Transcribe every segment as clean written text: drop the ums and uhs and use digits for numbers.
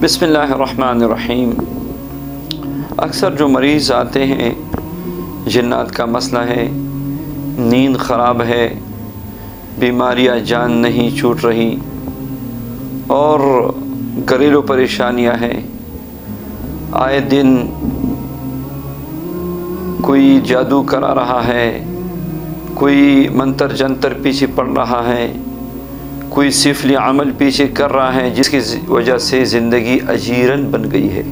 बिस्मिल्लाहिर्रहमानिर्रहीम। अक्सर जो मरीज़ आते हैं, जिन्नात का मसला है, नींद ख़राब है, बीमारियां जान नहीं छूट रही और घरेलू परेशानियां हैं। आए दिन कोई जादू करा रहा है, कोई मंतर जंतर पीछे पड़ रहा है, कोई सिफली अमल पीछे कर रहा है, जिसकी वजह से ज़िंदगी अजीरन बन गई है।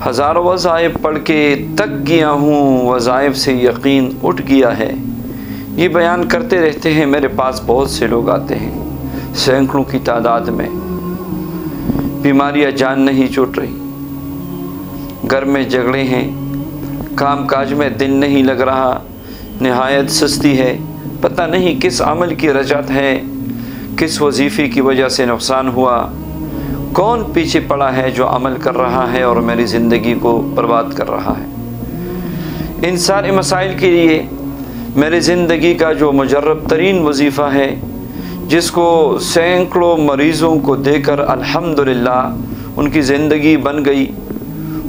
हज़ारों वज़ाइफ पढ़ के तक गया हूँ, वज़ाइफ से यकीन उठ गया है। ये बयान करते रहते हैं। मेरे पास बहुत से लोग आते हैं, सैकड़ों की तादाद में। बीमारियाँ जान नहीं छूट रही, घर में झगड़े हैं, काम काज में दिल नहीं लग रहा, निहायत सुस्ती है, पता नहीं किस अमल की रजत है, किस वजीफ़े की वजह से नुकसान हुआ, कौन पीछे पड़ा है जो अमल कर रहा है और मेरी ज़िंदगी को बर्बाद कर रहा है। इन सारे मसाइल के लिए मेरी ज़िंदगी का जो मुजर्रब तरीन वजीफ़ा है, जिसको सैकड़ों मरीज़ों को देकर अल्हम्दुलिल्लाह उनकी ज़िंदगी बन गई,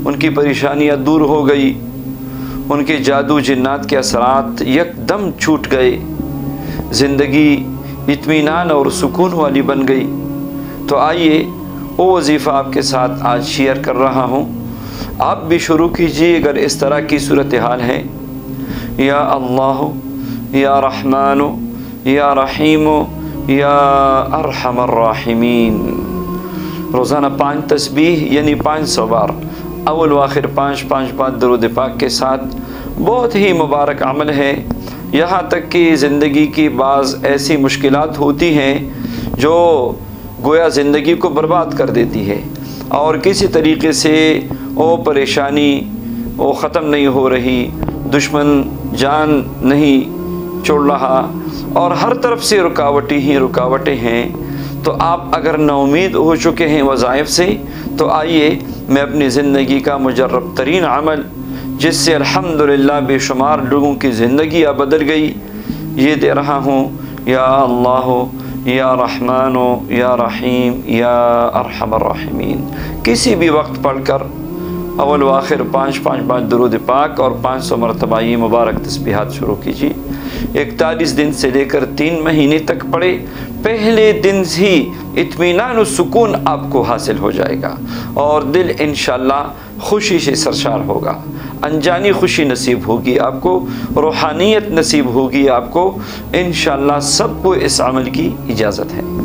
उनकी परेशानियाँ दूर हो गई, उनके जादू जिन्नात के असरात यकदम छूट गए, ज़िंदगी इत्मीनान और सुकून वाली बन गई। तो आइए वो वजीफ़ा आपके साथ आज शेयर कर रहा हूँ, आप भी शुरू कीजिए अगर इस तरह की सूरत हाल है। या अल्लाह या रहमान या रहीम या अरहमर राहिमीन। रोज़ाना 5 तस्बीह यानी 500 बार, अव्वल व आखिर 5-5 बार दरूद पाक के साथ। बहुत ही मुबारक अमल है। यहाँ तक कि ज़िंदगी की बाज़ ऐसी मुश्किलात होती हैं जो गोया ज़िंदगी को बर्बाद कर देती है और किसी तरीके से वो परेशानी वो ख़त्म नहीं हो रही, दुश्मन जान नहीं छोड़ रहा और हर तरफ से रुकावटें ही रुकावटें हैं। तो आप अगर नाउमीद हो चुके हैं वज़ाइफ से, तो आइए मैं अपनी ज़िंदगी का मुजर्रब तरीन अमल, जिससे अल्हम्दुलिल्लाह बेशुमार लोगों की ज़िंदगी अब बदल गई, ये दे रहा हूँ। या अल्लाह या रहमान या रहीम या अरहमर राहिमीन। किसी भी वक्त पढ़कर अव्वल व आखिर 5-5 बार दरूद पाक और 500 मरतबा ये मुबारक तस्बीहात शुरू कीजिए। 41 दिन से लेकर 3 महीने तक पढ़े, पहले दिन ही इत्मीनान और सुकून आपको हासिल हो जाएगा और दिल इंशाअल्लाह खुशी से सरशार होगा, अनजानी खुशी नसीब होगी आपको, रूहानियत नसीब होगी आपको। इंशाअल्लाह सबको इस अमल की इजाज़त है।